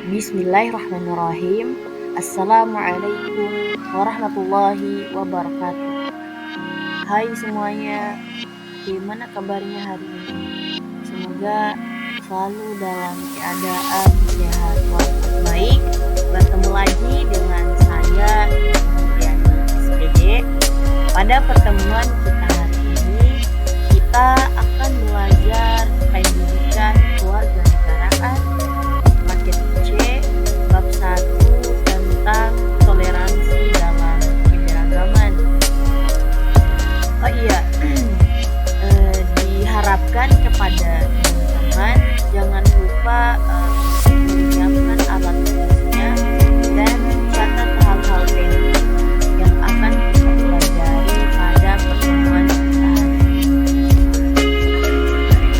Bismillahirrahmanirrahim. Assalamualaikum warahmatullahi wabarakatuh. Hai semuanya, gimana kabarnya hari ini? Semoga selalu dalam keadaan sehat walafiat baik. Bertemu lagi dengan saya Mulyani SPD. Pada pertemuan kita hari ini, kita akan belajar pendidikan kewarganegaraan paket C bab 1 tentang toleransi dalam keberagaman. Oh iya, diharapkan kepada teman-teman jangan lupa menyiapkan alat tulisnya dan mencatat hal-hal penting yang akan kita pelajari pada pertemuan kita hari ini.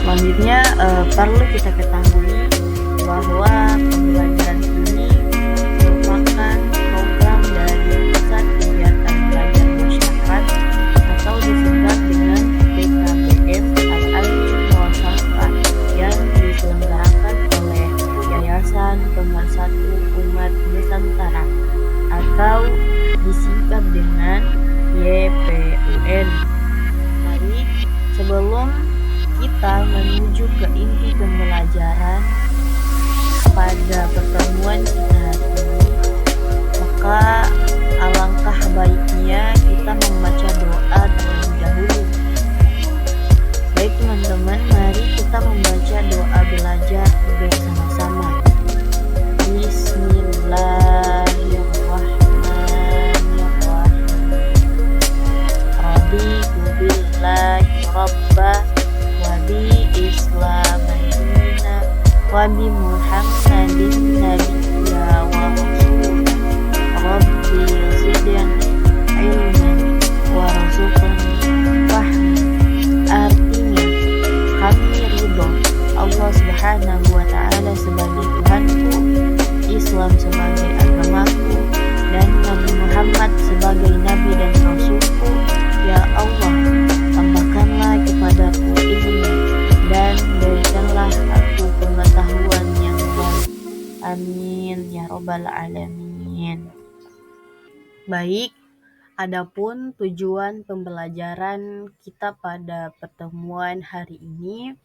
Selanjutnya perlu kita ketahui bahwa pembelajaran ini merupakan program dari Pusat Kegiatan Belajar Masyarakat atau disingkat dengan PKBM Al-Amin Muassasah yang diselenggarakan oleh Yayasan Pemersatu Umat Nusantara atau disingkat dengan YPUN. Mari sebelum kita menuju ke inti pembelajaran pada pertemuan kita hari ini, maka alangkah baiknya kita membaca doa terlebih dahulu. Baik teman-teman, mari kita membaca doa belajar bersama-sama. Bismillahirrahmanirrahim. Raditu billahi rabbah wa bi islaman dina wa bi Muhammadin nabiyya wa rasulah. Rabbi zidni ilman warzuqni fahman. Artinya, kami ridho Allah Subhanahu wa Ta'ala sebagai Tuhanku, Islam sebagai agamaku, dan Nabi Muhammad sebagai Nabi dan Rasulku. Ya Allah, tambahkanlah kepadaku ilmu dan berikanlah aku pengetahuan yang baik. Amin ya Rabbal Alamin. Baik, adapun tujuan pembelajaran kita pada pertemuan hari ini,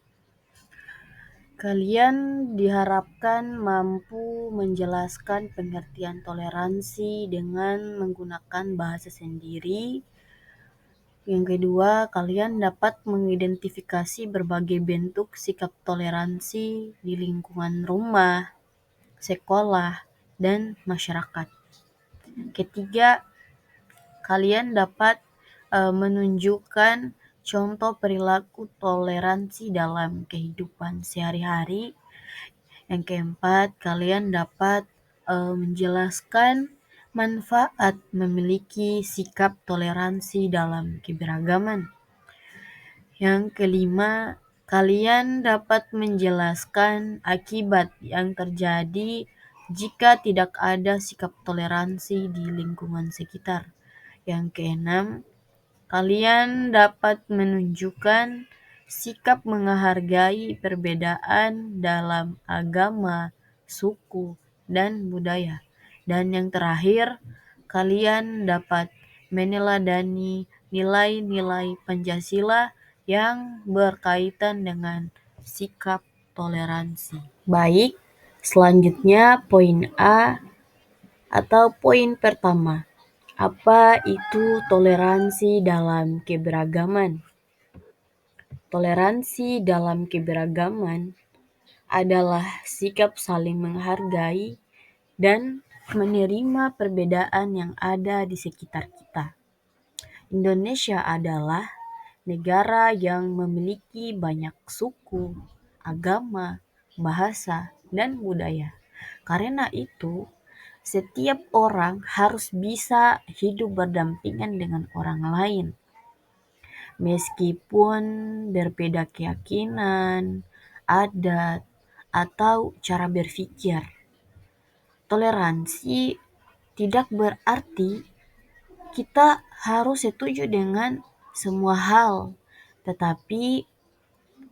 kalian diharapkan mampu menjelaskan pengertian toleransi dengan menggunakan bahasa sendiri. Yang kedua, kalian dapat mengidentifikasi berbagai bentuk sikap toleransi di lingkungan rumah, sekolah, dan masyarakat. Ketiga, kalian dapat menunjukkan contoh perilaku toleransi dalam kehidupan sehari-hari. Yang keempat, kalian dapat menjelaskan manfaat memiliki sikap toleransi dalam keberagaman. Yang kelima, kalian dapat menjelaskan akibat yang terjadi jika tidak ada sikap toleransi di lingkungan sekitar. Yang keenam, kalian dapat menunjukkan sikap menghargai perbedaan dalam agama, suku, dan budaya. Dan yang terakhir, kalian dapat meneladani nilai-nilai Pancasila yang berkaitan dengan sikap toleransi. Baik, selanjutnya poin A atau poin pertama. Apa itu toleransi dalam keberagaman? Toleransi dalam keberagaman adalah sikap saling menghargai dan menerima perbedaan yang ada di sekitar kita. Indonesia adalah negara yang memiliki banyak suku, agama, bahasa, dan budaya. Karena itu, setiap orang harus bisa hidup berdampingan dengan orang lain, meskipun berbeda keyakinan, adat, atau cara berpikir. Toleransi tidak berarti kita harus setuju dengan semua hal, tetapi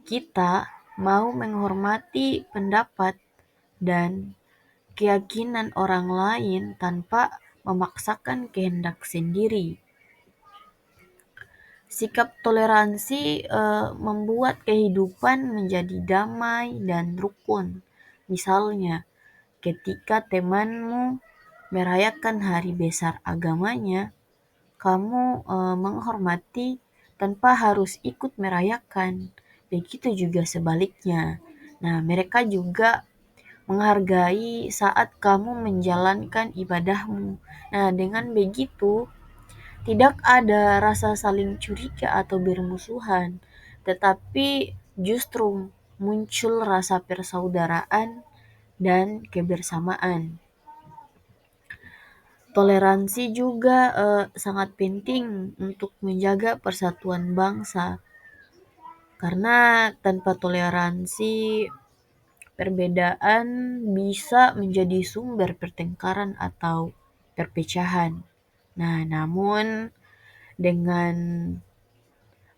kita mau menghormati pendapat dan keyakinan orang lain tanpa memaksakan kehendak sendiri. Sikap toleransi membuat kehidupan menjadi damai dan rukun. Misalnya, ketika temanmu merayakan hari besar agamanya, kamu menghormati tanpa harus ikut merayakan. Begitu juga sebaliknya. Nah, mereka juga menghargai saat kamu menjalankan ibadahmu. Nah, dengan begitu tidak ada rasa saling curiga atau bermusuhan, tetapi justru muncul rasa persaudaraan dan kebersamaan. Toleransi juga sangat penting untuk menjaga persatuan bangsa, karena tanpa toleransi perbedaan bisa menjadi sumber pertengkaran atau perpecahan. Nah, namun dengan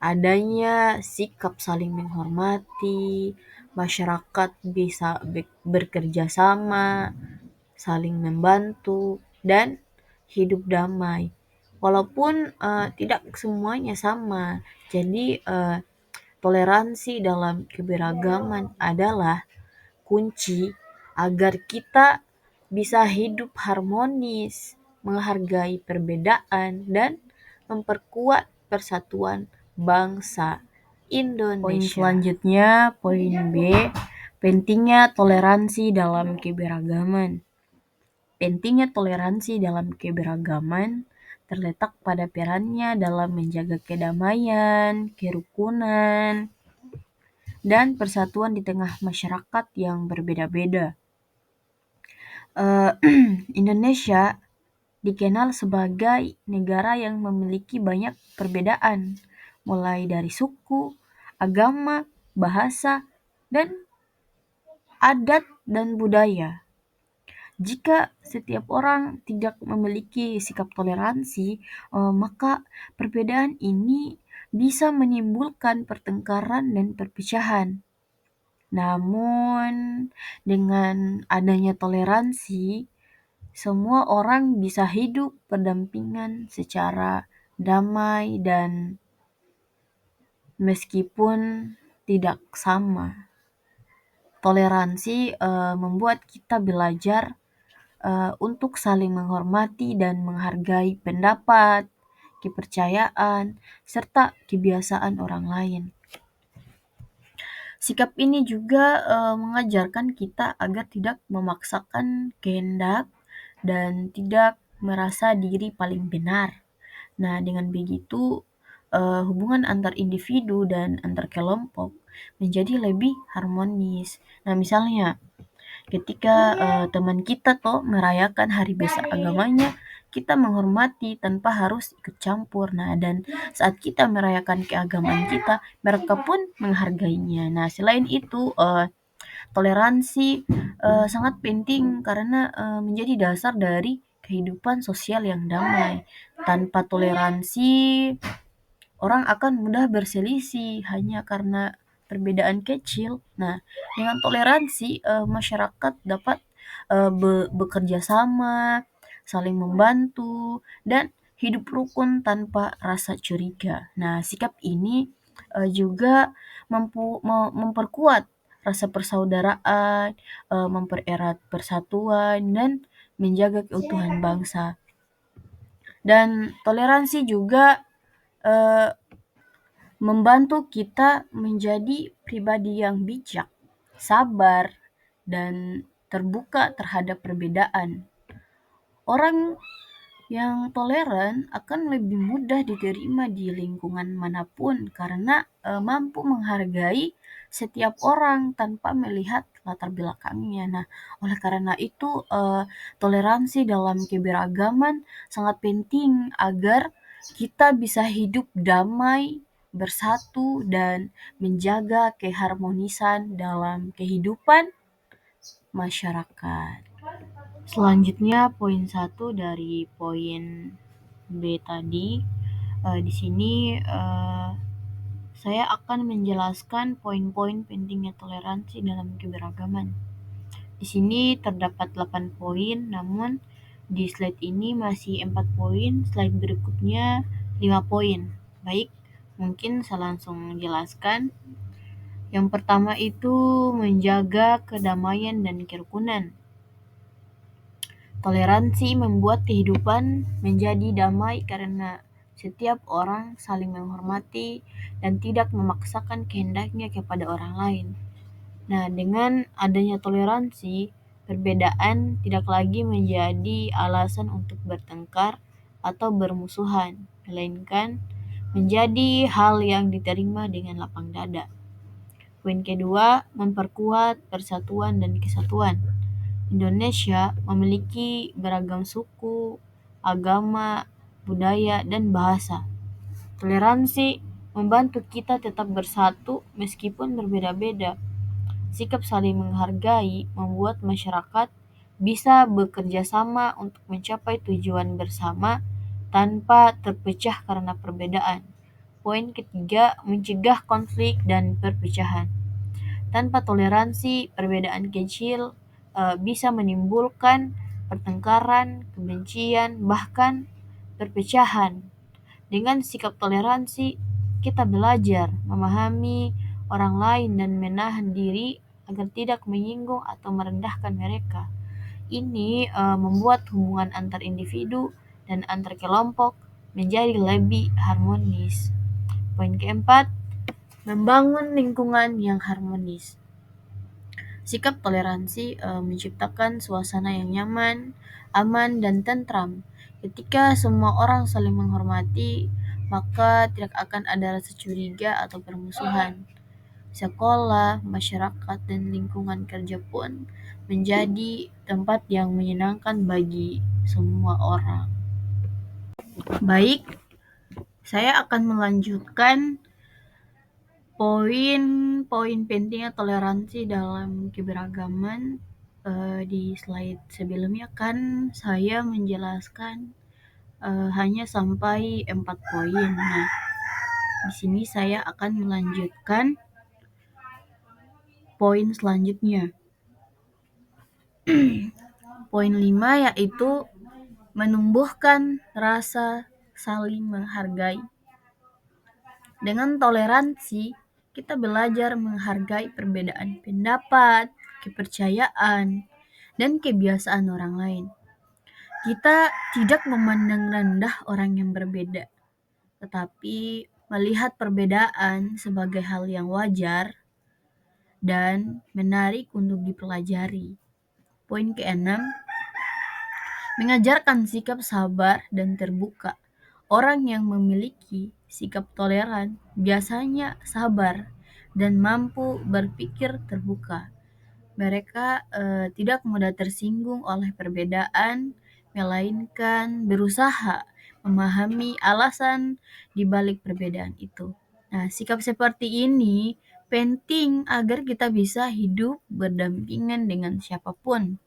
adanya sikap saling menghormati, masyarakat bisa bekerja sama, saling membantu, dan hidup damai. Walaupun tidak semuanya sama, jadi toleransi dalam keberagaman adalah kunci agar kita bisa hidup harmonis, menghargai perbedaan, dan memperkuat persatuan bangsa Indonesia. Poin selanjutnya, poin B, pentingnya toleransi dalam keberagaman. Pentingnya toleransi dalam keberagaman terletak pada perannya dalam menjaga kedamaian, kerukunan, dan persatuan di tengah masyarakat yang berbeda-beda. Indonesia dikenal sebagai negara yang memiliki banyak perbedaan, mulai dari suku, agama, bahasa, dan adat dan budaya. Jika setiap orang tidak memiliki sikap toleransi, maka perbedaan ini bisa menimbulkan pertengkaran dan perpecahan. Namun, dengan adanya toleransi, semua orang bisa hidup berdampingan secara damai dan meskipun tidak sama. Toleransi membuat kita belajar untuk saling menghormati dan menghargai pendapat, kepercayaan, serta kebiasaan orang lain. Sikap ini juga mengajarkan kita agar tidak memaksakan kehendak dan tidak merasa diri paling benar. Nah, dengan begitu hubungan antar individu dan antar kelompok menjadi lebih harmonis. Nah, misalnya ketika teman kita merayakan hari besar agamanya, kita menghormati tanpa harus ikut campur. Nah, dan saat kita merayakan keagamaan kita, mereka pun menghargainya. Nah, selain itu toleransi sangat penting karena menjadi dasar dari kehidupan sosial yang damai. Tanpa toleransi, orang akan mudah berselisih hanya karena perbedaan kecil. Nah, dengan toleransi masyarakat dapat bekerja sama, saling membantu, dan hidup rukun tanpa rasa curiga. Nah, sikap ini juga memperkuat rasa persaudaraan, mempererat persatuan, dan menjaga keutuhan bangsa. Dan toleransi juga membantu kita menjadi pribadi yang bijak, sabar, dan terbuka terhadap perbedaan. Orang yang toleran akan lebih mudah diterima di lingkungan manapun karena mampu menghargai setiap orang tanpa melihat latar belakangnya. Nah, oleh karena itu toleransi dalam keberagaman sangat penting agar kita bisa hidup damai, bersatu, dan menjaga keharmonisan dalam kehidupan masyarakat. Selanjutnya poin 1 dari poin B tadi. Di sini saya akan menjelaskan poin-poin pentingnya toleransi dalam keberagaman. Di sini terdapat 8 poin, namun di slide ini masih 4 poin, slide berikutnya 5 poin. Baik, mungkin saya langsung jelaskan. Yang pertama itu menjaga kedamaian dan kerukunan. Toleransi membuat kehidupan menjadi damai karena setiap orang saling menghormati dan tidak memaksakan kehendaknya kepada orang lain. Nah, dengan adanya toleransi, perbedaan tidak lagi menjadi alasan untuk bertengkar atau bermusuhan, melainkan menjadi hal yang diterima dengan lapang dada. Poin kedua, memperkuat persatuan dan kesatuan. Indonesia memiliki beragam suku, agama, budaya, dan bahasa. Toleransi membantu kita tetap bersatu meskipun berbeda-beda. Sikap saling menghargai membuat masyarakat bisa bekerja sama untuk mencapai tujuan bersama tanpa terpecah karena perbedaan. Poin ketiga, mencegah konflik dan perpecahan. Tanpa toleransi, perbedaan kecil bisa menimbulkan pertengkaran, kebencian, bahkan perpecahan. Dengan sikap toleransi, kita belajar memahami orang lain dan menahan diri agar tidak menyinggung atau merendahkan mereka. Ini membuat hubungan antar individu dan antar kelompok menjadi lebih harmonis. Poin keempat, membangun lingkungan yang harmonis. Sikap toleransi menciptakan suasana yang nyaman, aman, dan tentram. Ketika semua orang saling menghormati, maka tidak akan ada rasa curiga atau permusuhan. Sekolah, masyarakat, dan lingkungan kerja pun menjadi tempat yang menyenangkan bagi semua orang. Baik, saya akan melanjutkan poin-poin pentingnya toleransi dalam keberagaman. Di slide sebelumnya kan saya menjelaskan hanya sampai 4 poin. Nah, di sini saya akan melanjutkan poin selanjutnya. Poin 5 yaitu menumbuhkan rasa saling menghargai. Dengan toleransi, kita belajar menghargai perbedaan pendapat, kepercayaan, dan kebiasaan orang lain. Kita tidak memandang rendah orang yang berbeda, tetapi melihat perbedaan sebagai hal yang wajar dan menarik untuk dipelajari. Poin keenam, mengajarkan sikap sabar dan terbuka. Orang yang memiliki sikap toleran biasanya sabar dan mampu berpikir terbuka. Mereka tidak mudah tersinggung oleh perbedaan, melainkan berusaha memahami alasan di balik perbedaan itu. Nah, sikap seperti ini penting agar kita bisa hidup berdampingan dengan siapapun.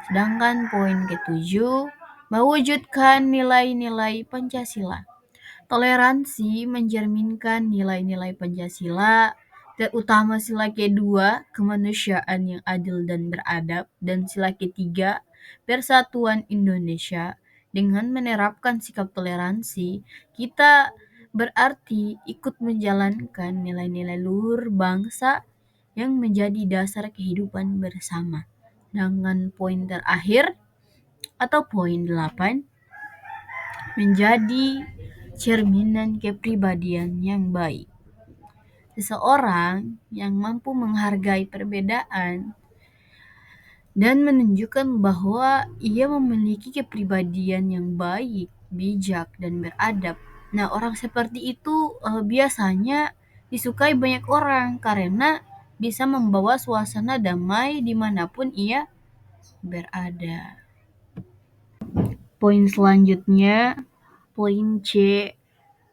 Sedangkan poin ketujuh, mewujudkan nilai-nilai Pancasila. Toleransi mencerminkan nilai-nilai Pancasila, terutama sila kedua, kemanusiaan yang adil dan beradab, dan sila ketiga, persatuan Indonesia. Dengan menerapkan sikap toleransi, kita berarti ikut menjalankan nilai-nilai luhur bangsa yang menjadi dasar kehidupan bersama. Dengan poin terakhir atau poin 8, menjadi cerminan kepribadian yang baik. Seseorang yang mampu menghargai perbedaan dan menunjukkan bahwa ia memiliki kepribadian yang baik, bijak, dan beradab. Nah, orang seperti itu biasanya disukai banyak orang karena bisa membawa suasana damai dimanapun ia berada. Poin selanjutnya, poin C,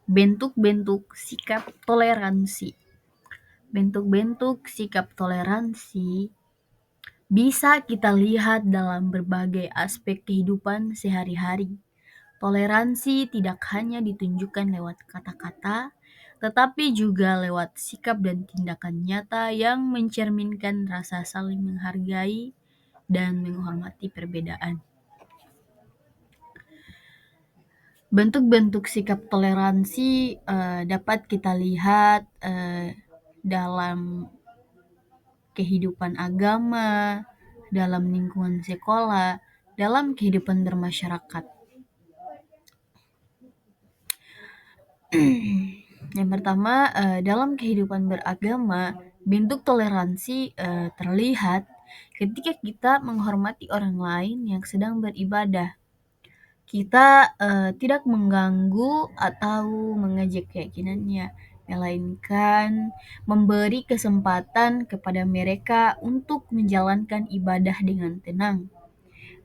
bentuk-bentuk sikap toleransi. Bentuk-bentuk sikap toleransi bisa kita lihat dalam berbagai aspek kehidupan sehari-hari. Toleransi tidak hanya ditunjukkan lewat kata-kata, tetapi juga lewat sikap dan tindakan nyata yang mencerminkan rasa saling menghargai, dan menghormati perbedaan. Bentuk-bentuk sikap toleransi dapat kita lihat dalam kehidupan agama, dalam lingkungan sekolah, dalam kehidupan bermasyarakat. Yang pertama, dalam kehidupan beragama, bentuk toleransi terlihat ketika kita menghormati orang lain yang sedang beribadah. Kita tidak mengganggu atau mengejek keyakinannya, melainkan memberi kesempatan kepada mereka untuk menjalankan ibadah dengan tenang.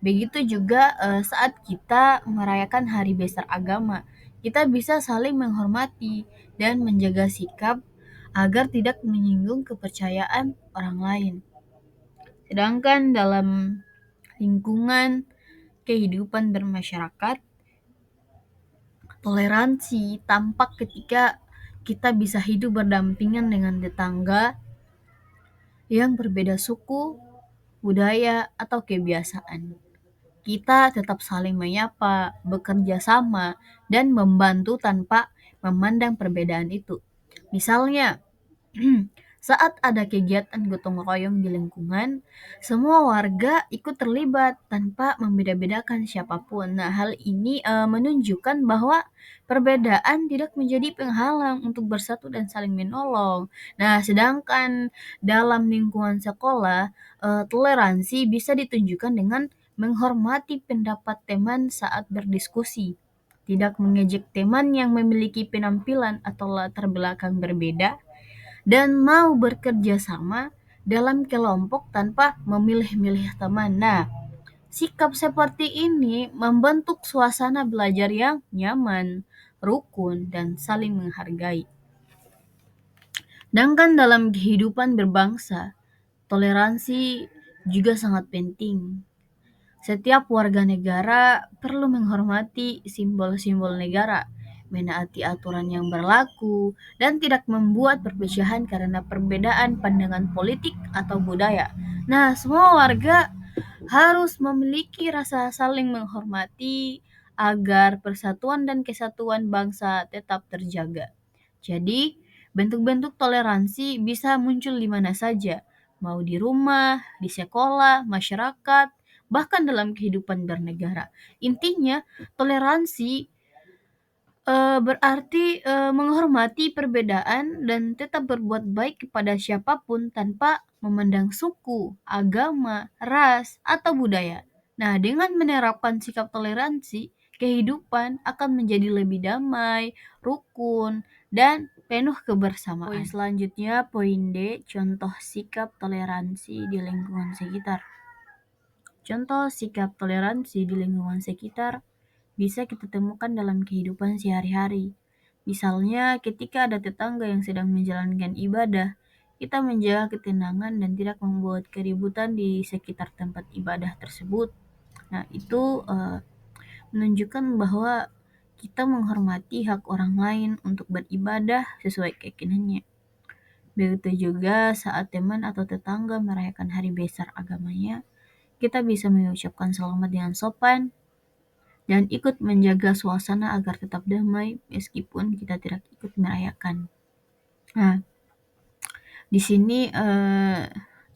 Begitu juga saat kita merayakan hari besar agama, kita bisa saling menghormati dan menjaga sikap agar tidak menyinggung kepercayaan orang lain. Sedangkan dalam lingkungan kehidupan bermasyarakat, toleransi tampak ketika kita bisa hidup berdampingan dengan tetangga yang berbeda suku, budaya, atau kebiasaan. Kita tetap saling menyapa, bekerja sama, dan membantu tanpa memandang perbedaan itu. Misalnya, saat ada kegiatan gotong royong di lingkungan, semua warga ikut terlibat tanpa membeda-bedakan siapapun. Nah, hal ini menunjukkan bahwa perbedaan tidak menjadi penghalang untuk bersatu dan saling menolong. Nah, sedangkan dalam lingkungan sekolah, toleransi bisa ditunjukkan dengan menghormati pendapat teman saat berdiskusi, tidak mengejek teman yang memiliki penampilan atau latar belakang berbeda, dan mau bekerja sama dalam kelompok tanpa memilih-milih teman. Nah, sikap seperti ini membentuk suasana belajar yang nyaman, rukun, dan saling menghargai. Sedangkan dalam kehidupan berbangsa, toleransi juga sangat penting. Setiap warga negara perlu menghormati simbol-simbol negara, menaati aturan yang berlaku, dan tidak membuat perpecahan karena perbedaan pandangan politik atau budaya. Nah, semua warga harus memiliki rasa saling menghormati agar persatuan dan kesatuan bangsa tetap terjaga. Jadi, bentuk-bentuk toleransi bisa muncul di mana saja, mau di rumah, di sekolah, masyarakat, bahkan dalam kehidupan bernegara. Intinya, toleransi berarti menghormati perbedaan dan tetap berbuat baik kepada siapapun tanpa memandang suku, agama, ras, atau budaya. Nah, dengan menerapkan sikap toleransi, kehidupan akan menjadi lebih damai, rukun, dan penuh kebersamaan. Poin selanjutnya, poin D, contoh sikap toleransi di lingkungan sekitar. Contoh sikap toleransi di lingkungan sekitar bisa kita temukan dalam kehidupan sehari-hari. Misalnya, ketika ada tetangga yang sedang menjalankan ibadah, kita menjaga ketenangan dan tidak membuat keributan di sekitar tempat ibadah tersebut. Nah, itu menunjukkan bahwa kita menghormati hak orang lain untuk beribadah sesuai keyakinannya. Begitu juga saat teman atau tetangga merayakan hari besar agamanya, kita bisa mengucapkan selamat dengan sopan dan ikut menjaga suasana agar tetap damai meskipun kita tidak ikut merayakan. Nah, di sini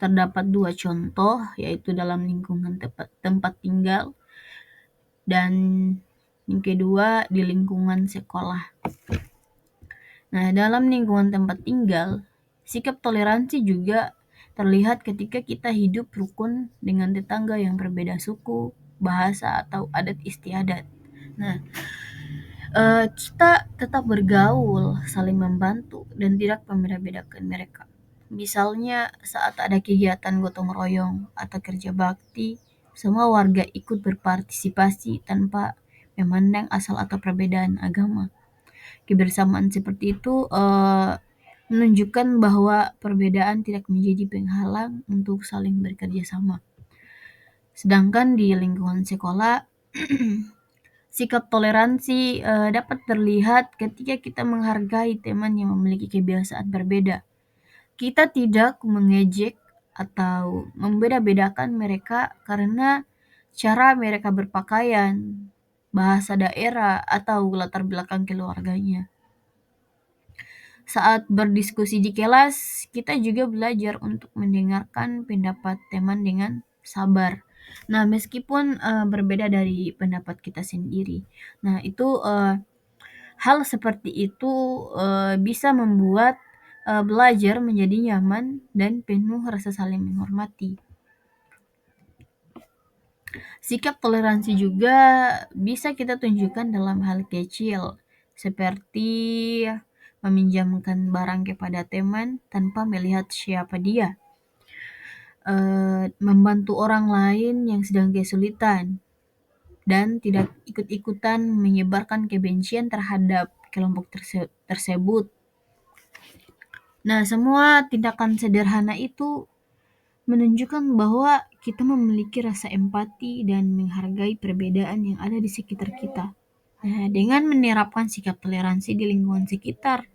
terdapat dua contoh, yaitu dalam lingkungan tempat tinggal dan yang kedua di lingkungan sekolah. Nah, dalam lingkungan tempat tinggal, sikap toleransi juga terlihat ketika kita hidup rukun dengan tetangga yang berbeda suku, bahasa, atau adat istiadat. Nah, kita tetap bergaul, saling membantu, dan tidak membeda-bedakan mereka. Misalnya saat ada kegiatan gotong royong atau kerja bakti, semua warga ikut berpartisipasi tanpa memandang asal atau perbedaan agama. Kebersamaan seperti itu menunjukkan bahwa perbedaan tidak menjadi penghalang untuk saling bekerja sama. Sedangkan di lingkungan sekolah, sikap toleransi dapat terlihat ketika kita menghargai teman yang memiliki kebiasaan berbeda. Kita tidak mengejek atau membeda-bedakan mereka karena cara mereka berpakaian, bahasa daerah, atau latar belakang keluarganya. Saat berdiskusi di kelas, kita juga belajar untuk mendengarkan pendapat teman dengan sabar. Nah, meskipun berbeda dari pendapat kita sendiri. Nah, itu hal seperti itu bisa membuat belajar menjadi nyaman dan penuh rasa saling menghormati. Sikap toleransi juga bisa kita tunjukkan dalam hal kecil, seperti meminjamkan barang kepada teman tanpa melihat siapa dia, membantu orang lain yang sedang kesulitan, dan tidak ikut-ikutan menyebarkan kebencian terhadap kelompok tersebut. Nah, semua tindakan sederhana itu menunjukkan bahwa kita memiliki rasa empati dan menghargai perbedaan yang ada di sekitar kita. Nah, dengan menerapkan sikap toleransi di lingkungan sekitar,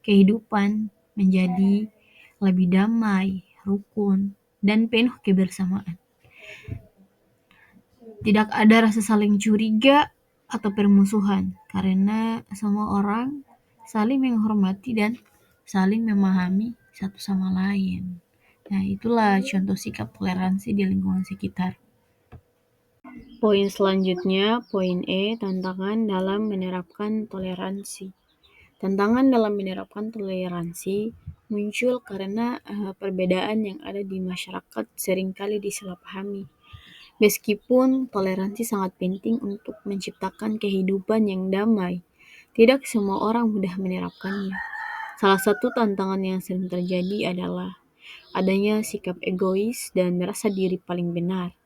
kehidupan menjadi lebih damai, rukun, dan penuh kebersamaan. Tidak ada rasa saling curiga atau permusuhan, karena semua orang saling menghormati dan saling memahami satu sama lain. Nah, itulah contoh sikap toleransi di lingkungan sekitar. Poin selanjutnya, poin E, tantangan dalam menerapkan toleransi. Tantangan dalam menerapkan toleransi muncul karena perbedaan yang ada di masyarakat seringkali disalahpahami. Meskipun toleransi sangat penting untuk menciptakan kehidupan yang damai, tidak semua orang mudah menerapkannya. Salah satu tantangan yang sering terjadi adalah adanya sikap egois dan merasa diri paling benar.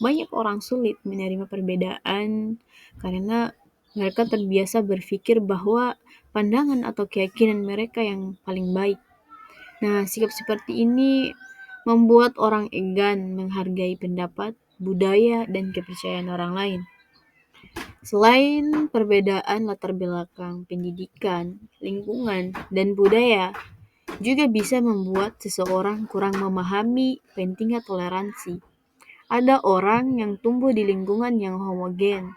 Banyak orang sulit menerima perbedaan karena mereka terbiasa berpikir bahwa pandangan atau keyakinan mereka yang paling baik. Nah, sikap seperti ini membuat orang enggan menghargai pendapat, budaya, dan kepercayaan orang lain. Selain perbedaan latar belakang pendidikan, lingkungan, dan budaya, juga bisa membuat seseorang kurang memahami pentingnya toleransi. Ada orang yang tumbuh di lingkungan yang homogen,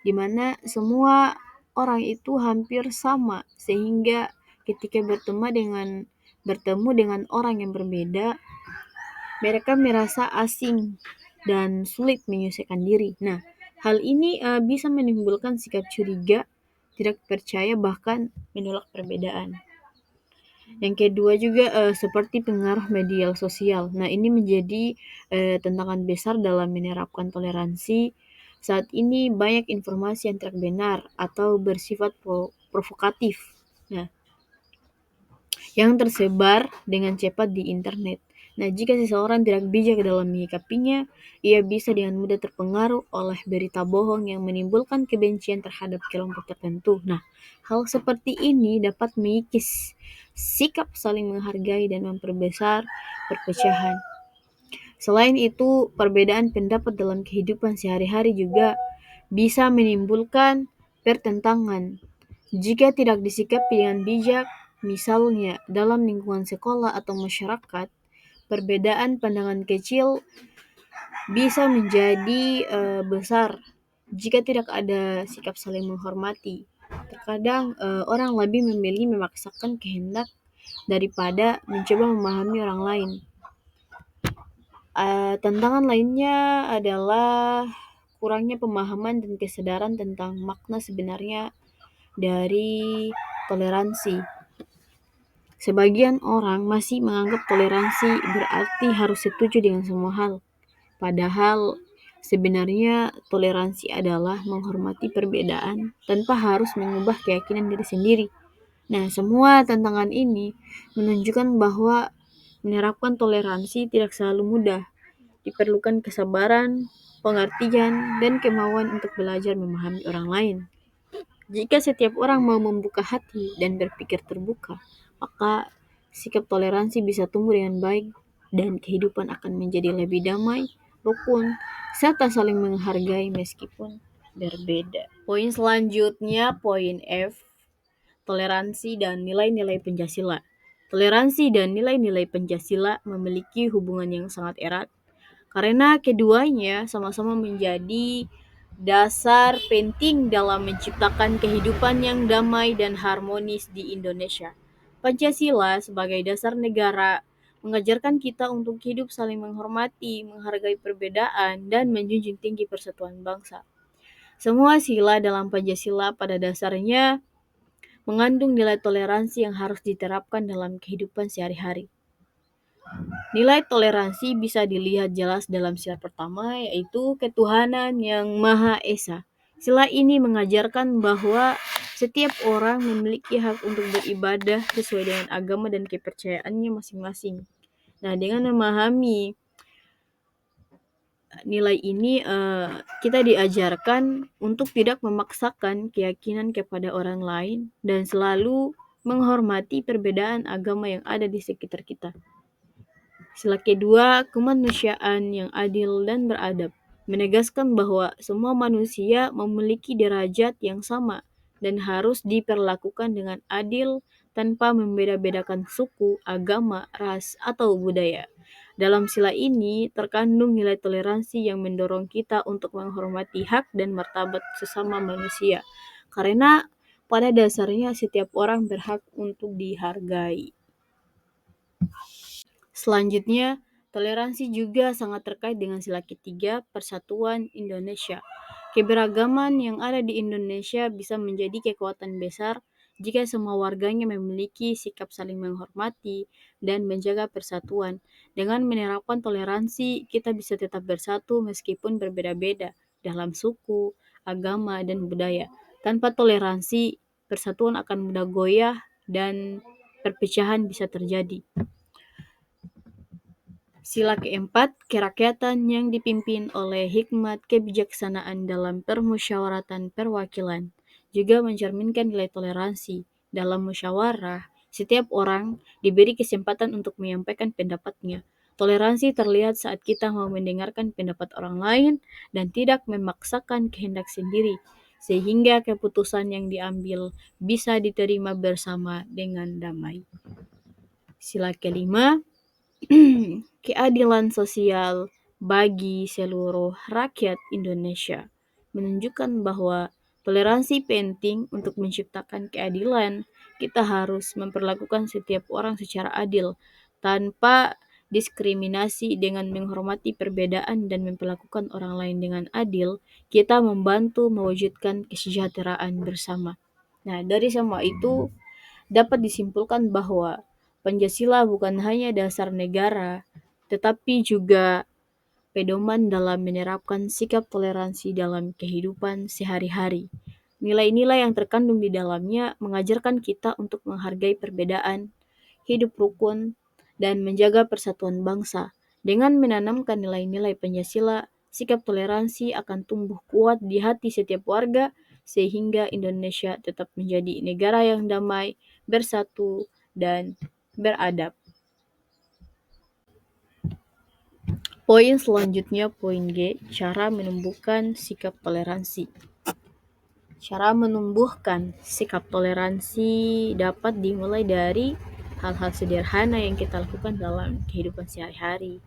di mana semua orang itu hampir sama, sehingga ketika bertemu dengan orang yang berbeda, mereka merasa asing dan sulit menyesuaikan diri. Nah, hal ini bisa menimbulkan sikap curiga, tidak percaya, bahkan menolak perbedaan. Yang kedua juga seperti pengaruh media sosial. Nah, ini menjadi tantangan besar dalam menerapkan toleransi. Saat ini banyak informasi yang tidak benar atau bersifat provokatif. Nah, yang tersebar dengan cepat di internet. Nah, jika seseorang tidak bijak dalam menyikapinya, ia bisa dengan mudah terpengaruh oleh berita bohong yang menimbulkan kebencian terhadap kelompok tertentu. Nah, hal seperti ini dapat mengikis sikap saling menghargai dan memperbesar perpecahan. Selain itu, perbedaan pendapat dalam kehidupan sehari-hari juga bisa menimbulkan pertentangan. Jika tidak disikapi dengan bijak, misalnya dalam lingkungan sekolah atau masyarakat, perbedaan pandangan kecil bisa menjadi besar jika tidak ada sikap saling menghormati. Terkadang orang lebih memilih memaksakan kehendak daripada mencoba memahami orang lain. Tantangan lainnya adalah kurangnya pemahaman dan kesadaran tentang makna sebenarnya dari toleransi. Sebagian orang masih menganggap toleransi berarti harus setuju dengan semua hal. Padahal sebenarnya toleransi adalah menghormati perbedaan tanpa harus mengubah keyakinan diri sendiri. Nah, semua tantangan ini menunjukkan bahwa menerapkan toleransi tidak selalu mudah. Diperlukan kesabaran, pengertian, dan kemauan untuk belajar memahami orang lain. Jika setiap orang mau membuka hati dan berpikir terbuka, maka sikap toleransi bisa tumbuh dengan baik dan kehidupan akan menjadi lebih damai, rukun, serta saling menghargai meskipun berbeda. Poin selanjutnya, poin F, toleransi dan nilai-nilai Pancasila. Toleransi dan nilai-nilai Pancasila memiliki hubungan yang sangat erat karena keduanya sama-sama menjadi dasar penting dalam menciptakan kehidupan yang damai dan harmonis di Indonesia. Pancasila sebagai dasar negara mengajarkan kita untuk hidup saling menghormati, menghargai perbedaan, dan menjunjung tinggi persatuan bangsa. Semua sila dalam Pancasila pada dasarnya mengandung nilai toleransi yang harus diterapkan dalam kehidupan sehari-hari. Nilai toleransi bisa dilihat jelas dalam sila pertama, yaitu ketuhanan yang Maha Esa. Sila ini mengajarkan bahwa setiap orang memiliki hak untuk beribadah sesuai dengan agama dan kepercayaannya masing-masing. Nah, dengan memahami nilai ini, kita diajarkan untuk tidak memaksakan keyakinan kepada orang lain dan selalu menghormati perbedaan agama yang ada di sekitar kita. Sila kedua, kemanusiaan yang adil dan beradab, menegaskan bahwa semua manusia memiliki derajat yang sama dan harus diperlakukan dengan adil tanpa membeda-bedakan suku, agama, ras, atau budaya. Dalam sila ini terkandung nilai toleransi yang mendorong kita untuk menghormati hak dan martabat sesama manusia. Karena pada dasarnya setiap orang berhak untuk dihargai. Selanjutnya, toleransi juga sangat terkait dengan sila ketiga, persatuan Indonesia. Keberagaman yang ada di Indonesia bisa menjadi kekuatan besar jika semua warganya memiliki sikap saling menghormati dan menjaga persatuan. Dengan menerapkan toleransi, kita bisa tetap bersatu meskipun berbeda-beda dalam suku, agama, dan budaya. Tanpa toleransi, persatuan akan mudah goyah dan perpecahan bisa terjadi. Sila keempat, kerakyatan yang dipimpin oleh hikmat kebijaksanaan dalam permusyawaratan perwakilan juga mencerminkan nilai toleransi. Dalam musyawarah, setiap orang diberi kesempatan untuk menyampaikan pendapatnya. Toleransi terlihat saat kita mau mendengarkan pendapat orang lain dan tidak memaksakan kehendak sendiri, sehingga keputusan yang diambil bisa diterima bersama dengan damai. Sila kelima, keadilan sosial bagi seluruh rakyat Indonesia menunjukkan bahwa toleransi penting untuk menciptakan keadilan. Kita harus memperlakukan setiap orang secara adil tanpa diskriminasi. Dengan menghormati perbedaan dan memperlakukan orang lain dengan adil, kita membantu mewujudkan kesejahteraan bersama. Nah, dari semua itu dapat disimpulkan bahwa Pancasila bukan hanya dasar negara, tetapi juga pedoman dalam menerapkan sikap toleransi dalam kehidupan sehari-hari. Nilai-nilai yang terkandung di dalamnya mengajarkan kita untuk menghargai perbedaan, hidup rukun, dan menjaga persatuan bangsa. Dengan menanamkan nilai-nilai Pancasila, sikap toleransi akan tumbuh kuat di hati setiap warga sehingga Indonesia tetap menjadi negara yang damai, bersatu, dan beradab. Poin selanjutnya, poin G, cara menumbuhkan sikap toleransi. Cara menumbuhkan sikap toleransi dapat dimulai dari hal-hal sederhana yang kita lakukan dalam kehidupan sehari-hari.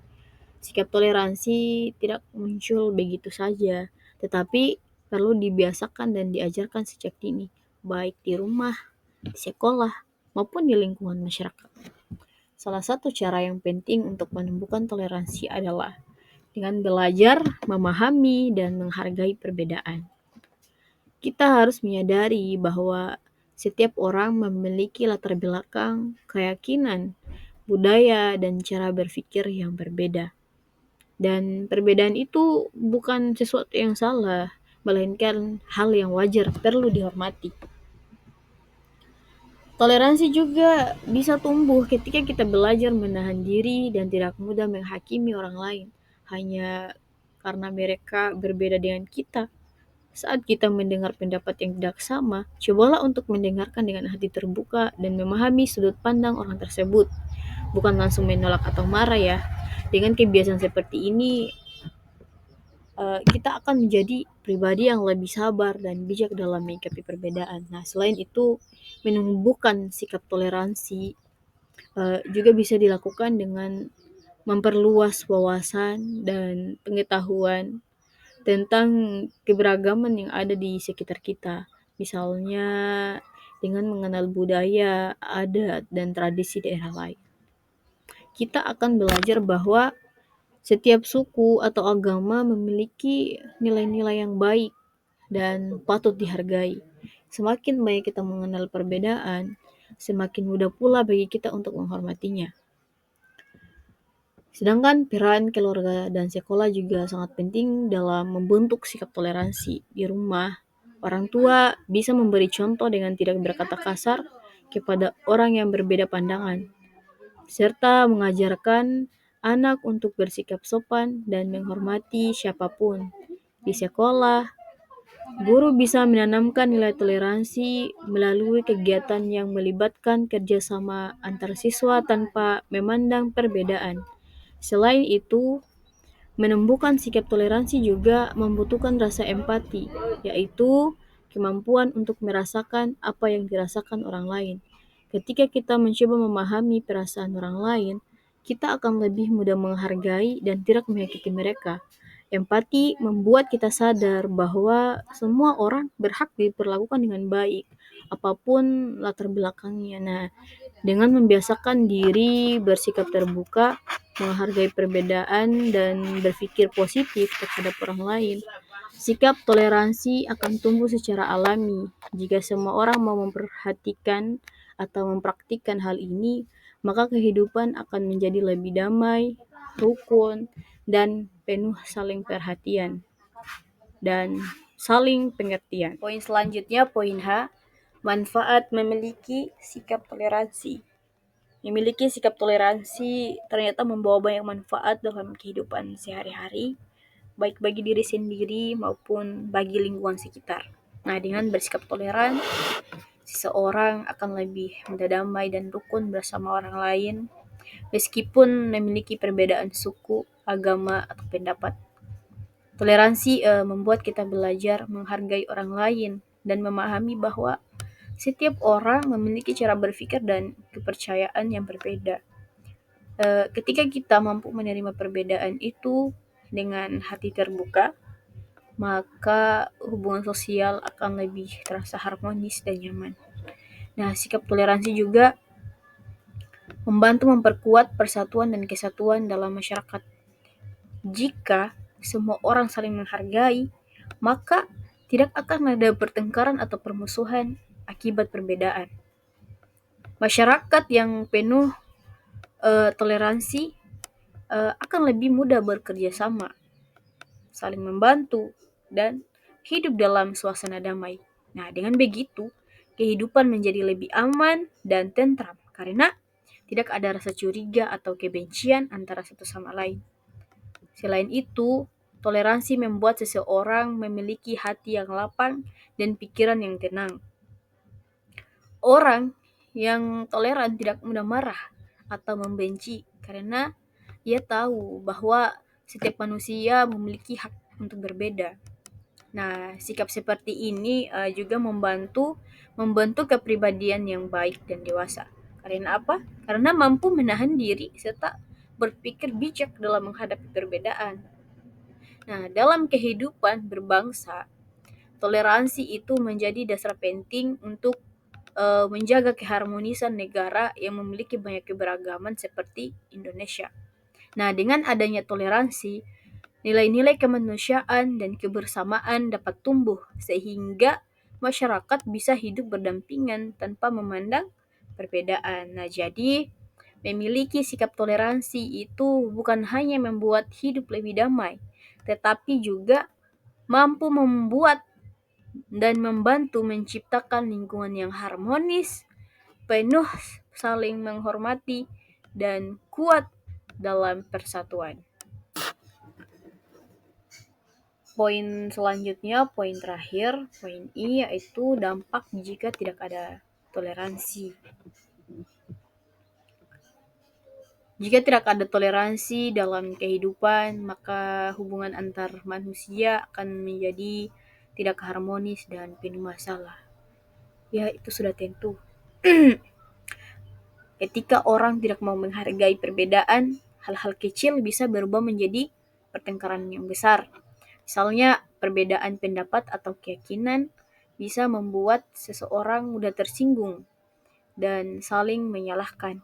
Sikap toleransi tidak muncul begitu saja, tetapi perlu dibiasakan dan diajarkan sejak dini, baik di rumah, di sekolah, maupun di lingkungan masyarakat. Salah satu cara yang penting untuk menumbuhkan toleransi adalah dengan belajar, memahami, dan menghargai perbedaan. Kita harus menyadari bahwa setiap orang memiliki latar belakang, keyakinan, budaya, dan cara berpikir yang berbeda. Dan perbedaan itu bukan sesuatu yang salah, melainkan hal yang wajar perlu dihormati. Toleransi juga bisa tumbuh ketika kita belajar menahan diri dan tidak mudah menghakimi orang lain hanya karena mereka berbeda dengan kita. Saat kita mendengar pendapat yang tidak sama, cobalah untuk mendengarkan dengan hati terbuka dan memahami sudut pandang orang tersebut. Bukan langsung menolak atau marah ya. Dengan kebiasaan seperti ini, kita akan menjadi pribadi yang lebih sabar dan bijak dalam menyikapi perbedaan. Nah, selain itu, menumbuhkan sikap toleransi Juga bisa dilakukan dengan memperluas wawasan dan pengetahuan tentang keberagaman yang ada di sekitar kita. Misalnya dengan mengenal budaya, adat, dan tradisi daerah lain. Kita akan belajar bahwa setiap suku atau agama memiliki nilai-nilai yang baik dan patut dihargai. Semakin banyak kita mengenal perbedaan, semakin mudah pula bagi kita untuk menghormatinya. Sedangkan peran keluarga dan sekolah juga sangat penting dalam membentuk sikap toleransi. Di rumah, orang tua bisa memberi contoh dengan tidak berkata kasar kepada orang yang berbeda pandangan, serta mengajarkan anak untuk bersikap sopan dan menghormati siapapun. Di sekolah, guru bisa menanamkan nilai toleransi melalui kegiatan yang melibatkan kerjasama antar siswa tanpa memandang perbedaan. Selain itu, menumbuhkan sikap toleransi juga membutuhkan rasa empati, yaitu kemampuan untuk merasakan apa yang dirasakan orang lain. Ketika kita mencoba memahami perasaan orang lain, kita akan lebih mudah menghargai dan tidak menyakiti mereka. Empati membuat kita sadar bahwa semua orang berhak diperlakukan dengan baik, apapun latar belakangnya. Nah, dengan membiasakan diri bersikap terbuka, menghargai perbedaan, dan berpikir positif terhadap orang lain, sikap toleransi akan tumbuh secara alami. Jika semua orang mau memperhatikan atau mempraktikkan hal ini, maka kehidupan akan menjadi lebih damai, rukun, dan penuh saling perhatian dan saling pengertian. Poin selanjutnya, poin H, manfaat memiliki sikap toleransi. Memiliki sikap toleransi ternyata membawa banyak manfaat dalam kehidupan sehari-hari, baik bagi diri sendiri maupun bagi lingkungan sekitar. Nah, dengan bersikap toleran, seseorang akan lebih mudah damai dan rukun bersama orang lain, meskipun memiliki perbedaan suku, agama, atau pendapat. Toleransi membuat kita belajar menghargai orang lain dan memahami bahwa setiap orang memiliki cara berpikir dan kepercayaan yang berbeda. Ketika kita mampu menerima perbedaan itu dengan hati terbuka, maka hubungan sosial akan lebih terasa harmonis dan nyaman. Nah, sikap toleransi juga membantu memperkuat persatuan dan kesatuan dalam masyarakat. Jika semua orang saling menghargai, maka tidak akan ada pertengkaran atau permusuhan akibat perbedaan. Masyarakat yang penuh toleransi akan lebih mudah bekerja sama, saling membantu, dan hidup dalam suasana damai. Nah, dengan begitu, kehidupan menjadi lebih aman dan tentram karena tidak ada rasa curiga atau kebencian antara satu sama lain. Selain itu, toleransi membuat seseorang memiliki hati yang lapang dan pikiran yang tenang. Orang yang toleran tidak mudah marah atau membenci karena ia tahu bahwa setiap manusia memiliki hak untuk berbeda. Nah, sikap seperti ini juga membentuk kepribadian yang baik dan dewasa. Karena apa? Karena mampu menahan diri serta berpikir bijak dalam menghadapi perbedaan. Nah, dalam kehidupan berbangsa, toleransi itu menjadi dasar penting untuk menjaga keharmonisan negara yang memiliki banyak keberagaman seperti Indonesia. Nah, dengan adanya toleransi, nilai-nilai kemanusiaan dan kebersamaan dapat tumbuh sehingga masyarakat bisa hidup berdampingan tanpa memandang perbedaan. Nah, jadi memiliki sikap toleransi itu bukan hanya membuat hidup lebih damai, tetapi juga mampu membuat dan membantu menciptakan lingkungan yang harmonis, penuh saling menghormati, dan kuat dalam persatuan. Poin selanjutnya, poin terakhir, poin I, yaitu dampak jika tidak ada toleransi. Jika tidak ada toleransi dalam kehidupan, maka hubungan antar manusia akan menjadi tidak harmonis dan penuh masalah. Ya, itu sudah tentu. Ketika orang tidak mau menghargai perbedaan, hal-hal kecil bisa berubah menjadi pertengkaran yang besar. Misalnya, perbedaan pendapat atau keyakinan bisa membuat seseorang mudah tersinggung dan saling menyalahkan.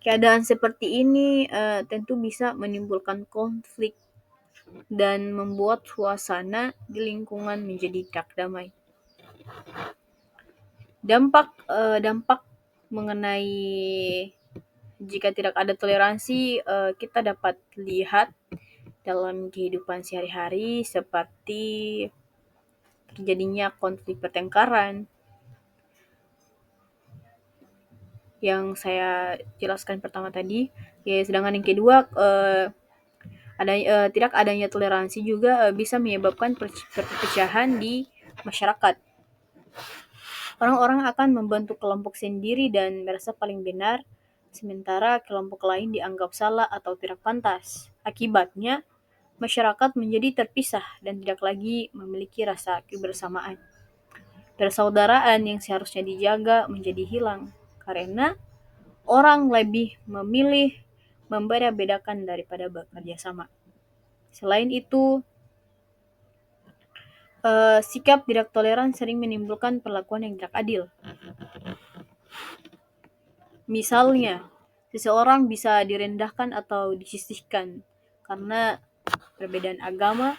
Keadaan seperti ini tentu bisa menimbulkan konflik dan membuat suasana di lingkungan menjadi tidak damai. Dampak mengenai jika tidak ada toleransi, kita dapat lihat dalam kehidupan sehari-hari seperti terjadinya konflik pertengkaran yang saya jelaskan pertama tadi. Ya, sedangkan yang kedua, tidak adanya toleransi juga bisa menyebabkan perpecahan di masyarakat. Orang-orang akan membentuk kelompok sendiri dan merasa paling benar, sementara kelompok lain dianggap salah atau tidak pantas. Akibatnya, masyarakat menjadi terpisah dan tidak lagi memiliki rasa kebersamaan. Persaudaraan yang seharusnya dijaga menjadi hilang karena orang lebih memilih membeda-bedakan daripada bekerja sama. Selain itu, sikap tidak toleran sering menimbulkan perlakuan yang tidak adil. Misalnya, seseorang bisa direndahkan atau disisihkan karena perbedaan agama,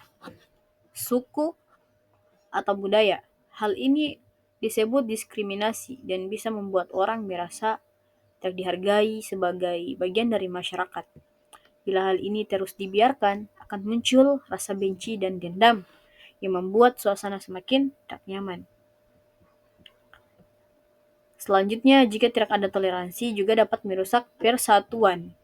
suku, atau budaya. Hal ini disebut diskriminasi dan bisa membuat orang merasa tidak dihargai sebagai bagian dari masyarakat. Bila hal ini terus dibiarkan, akan muncul rasa benci dan dendam yang membuat suasana semakin tidak nyaman. Selanjutnya, jika tidak ada toleransi juga dapat merusak persatuan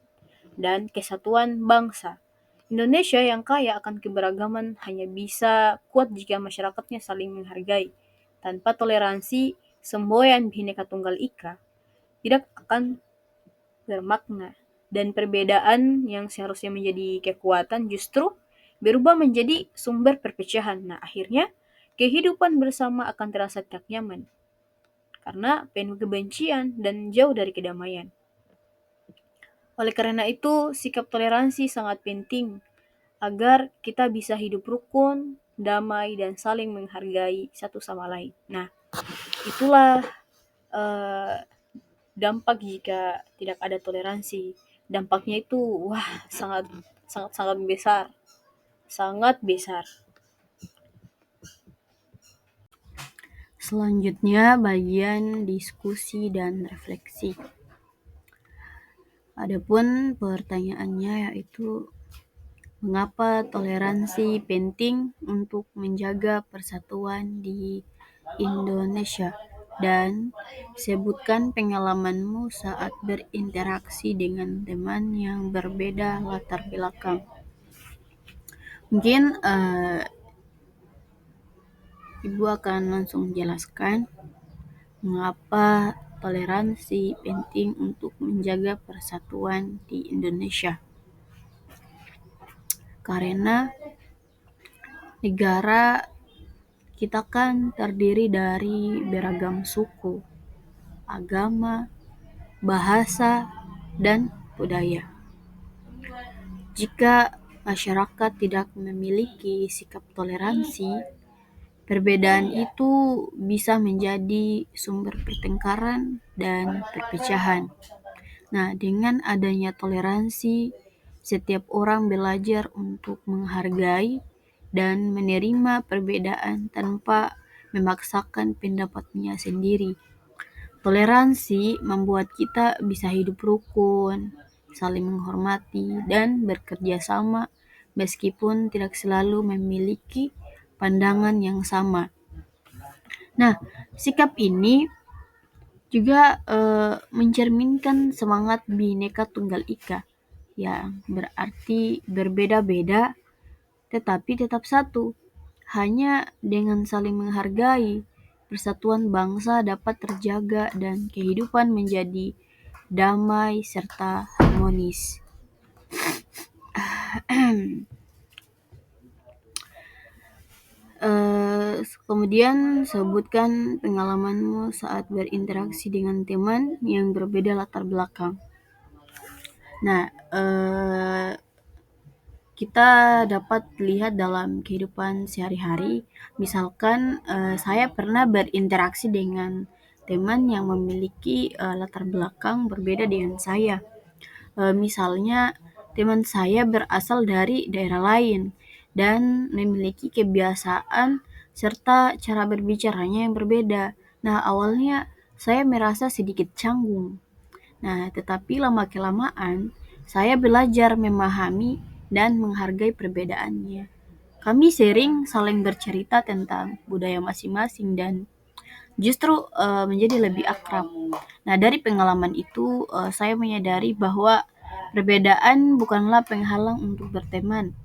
dan kesatuan bangsa. Indonesia yang kaya akan keberagaman hanya bisa kuat jika masyarakatnya saling menghargai. Tanpa toleransi, semboyan Bhinneka Tunggal Ika tidak akan bermakna. Dan perbedaan yang seharusnya menjadi kekuatan justru berubah menjadi sumber perpecahan. Nah, akhirnya kehidupan bersama akan terasa tidak nyaman karena penuh kebencian dan jauh dari kedamaian. Oleh karena itu, sikap toleransi sangat penting agar kita bisa hidup rukun, damai, dan saling menghargai satu sama lain. Nah, itulah dampak jika tidak ada toleransi. Dampaknya itu sangat sangat sangat besar, sangat besar. Selanjutnya bagian diskusi dan refleksi. Adapun pertanyaannya yaitu mengapa toleransi penting untuk menjaga persatuan di Indonesia? Dan sebutkan pengalamanmu saat berinteraksi dengan teman yang berbeda latar belakang. Mungkin Ibu akan langsung jelaskan mengapa toleransi penting untuk menjaga persatuan di Indonesia. Karena negara kita kan terdiri dari beragam suku, agama, bahasa, dan budaya. Jika masyarakat tidak memiliki sikap toleransi, perbedaan itu bisa menjadi sumber pertengkaran dan perpecahan. Nah, dengan adanya toleransi, setiap orang belajar untuk menghargai dan menerima perbedaan tanpa memaksakan pendapatnya sendiri. Toleransi membuat kita bisa hidup rukun, saling menghormati, dan bekerja sama meskipun tidak selalu memiliki pandangan yang sama. Nah, sikap ini juga mencerminkan semangat Bhinneka Tunggal Ika yang berarti berbeda-beda tetapi tetap satu. Hanya dengan saling menghargai, persatuan bangsa dapat terjaga dan kehidupan menjadi damai serta harmonis. Kemudian sebutkan pengalamanmu saat berinteraksi dengan teman yang berbeda latar belakang. Nah, kita dapat lihat dalam kehidupan sehari-hari, misalkan saya pernah berinteraksi dengan teman yang memiliki latar belakang berbeda dengan saya. Misalnya teman saya berasal dari daerah lain dan memiliki kebiasaan serta cara berbicaranya yang berbeda. Nah, awalnya saya merasa sedikit canggung. Nah, tetapi lama-kelamaan saya belajar memahami dan menghargai perbedaannya. Kami sering saling bercerita tentang budaya masing-masing dan justru menjadi lebih akrab. Nah, dari pengalaman itu saya menyadari bahwa perbedaan bukanlah penghalang untuk berteman.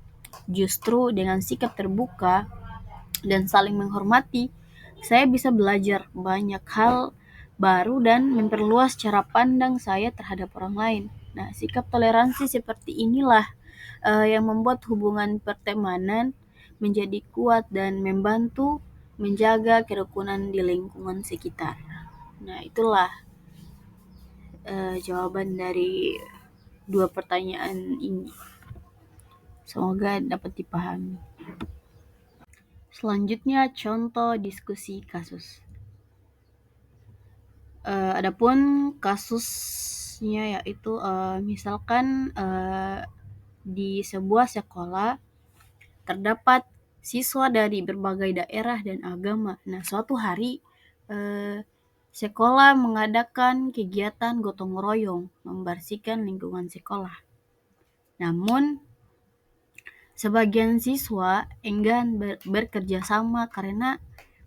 Justru dengan sikap terbuka dan saling menghormati, saya bisa belajar banyak hal baru dan memperluas cara pandang saya terhadap orang lain. Nah, sikap toleransi seperti inilah yang membuat hubungan pertemanan menjadi kuat dan membantu menjaga kerukunan di lingkungan sekitar. Nah, itulah jawaban dari dua pertanyaan ini. Semoga dapat dipahami. Selanjutnya, contoh diskusi kasus. Adapun kasusnya yaitu misalkan di sebuah sekolah terdapat siswa dari berbagai daerah dan agama. Nah, suatu hari sekolah mengadakan kegiatan gotong royong membersihkan lingkungan sekolah. Namun, sebagian siswa enggan bekerja sama karena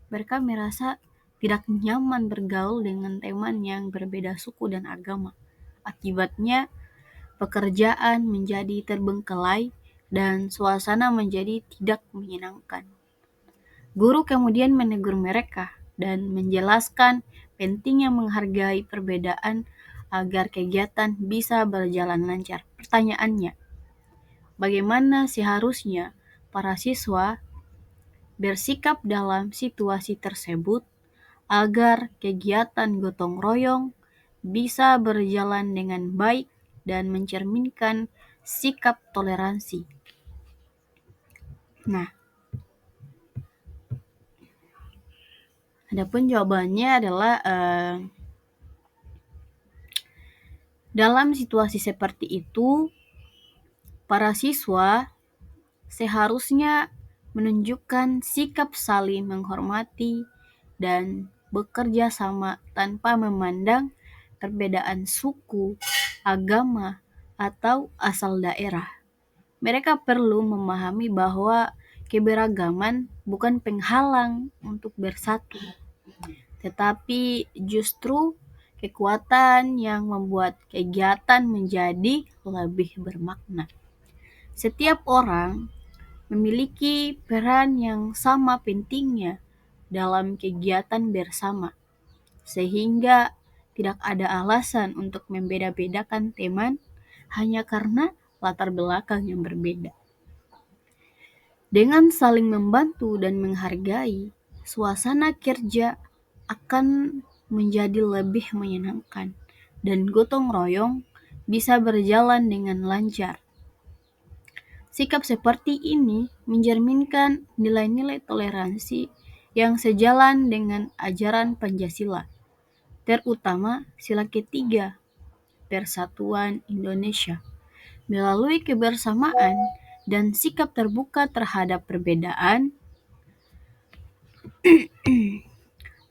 mereka merasa tidak nyaman bergaul dengan teman yang berbeda suku dan agama. Akibatnya, pekerjaan menjadi terbengkelai dan suasana menjadi tidak menyenangkan. Guru kemudian menegur mereka dan menjelaskan pentingnya menghargai perbedaan agar kegiatan bisa berjalan lancar. Pertanyaannya, bagaimana seharusnya para siswa bersikap dalam situasi tersebut agar kegiatan gotong royong bisa berjalan dengan baik dan mencerminkan sikap toleransi? Nah, adapun jawabannya adalah dalam situasi seperti itu, para siswa seharusnya menunjukkan sikap saling menghormati dan bekerja sama tanpa memandang perbedaan suku, agama, atau asal daerah. Mereka perlu memahami bahwa keberagaman bukan penghalang untuk bersatu, tetapi justru kekuatan yang membuat kegiatan menjadi lebih bermakna. Setiap orang memiliki peran yang sama pentingnya dalam kegiatan bersama, sehingga tidak ada alasan untuk membeda-bedakan teman hanya karena latar belakang yang berbeda. Dengan saling membantu dan menghargai, suasana kerja akan menjadi lebih menyenangkan dan gotong royong bisa berjalan dengan lancar. Sikap seperti ini mencerminkan nilai-nilai toleransi yang sejalan dengan ajaran Pancasila, terutama sila ketiga, Persatuan Indonesia. Melalui kebersamaan dan sikap terbuka terhadap perbedaan,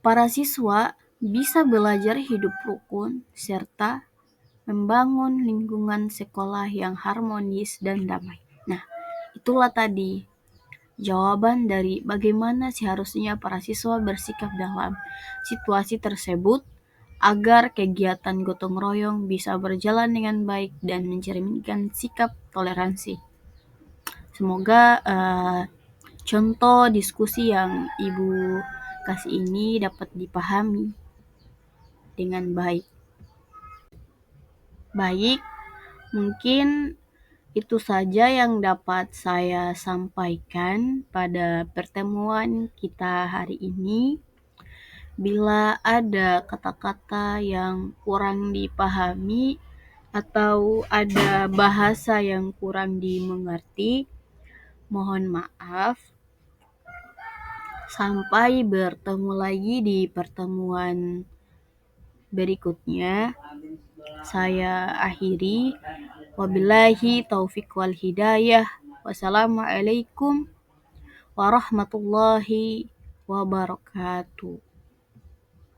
para siswa bisa belajar hidup rukun serta membangun lingkungan sekolah yang harmonis dan damai. Nah, itulah tadi jawaban dari bagaimana seharusnya para siswa bersikap dalam situasi tersebut agar kegiatan gotong royong bisa berjalan dengan baik dan mencerminkan sikap toleransi. Semoga contoh diskusi yang Ibu kasih ini dapat dipahami dengan baik. Baik, mungkin Itu saja yang dapat saya sampaikan pada pertemuan kita hari ini. Bila ada kata-kata yang kurang dipahami atau ada bahasa yang kurang dimengerti, mohon maaf. Sampai bertemu lagi di pertemuan berikutnya. Saya akhiri. Wabillahi taufiq wal hidayah. Wassalamualaikum warahmatullahi wabarakatuh.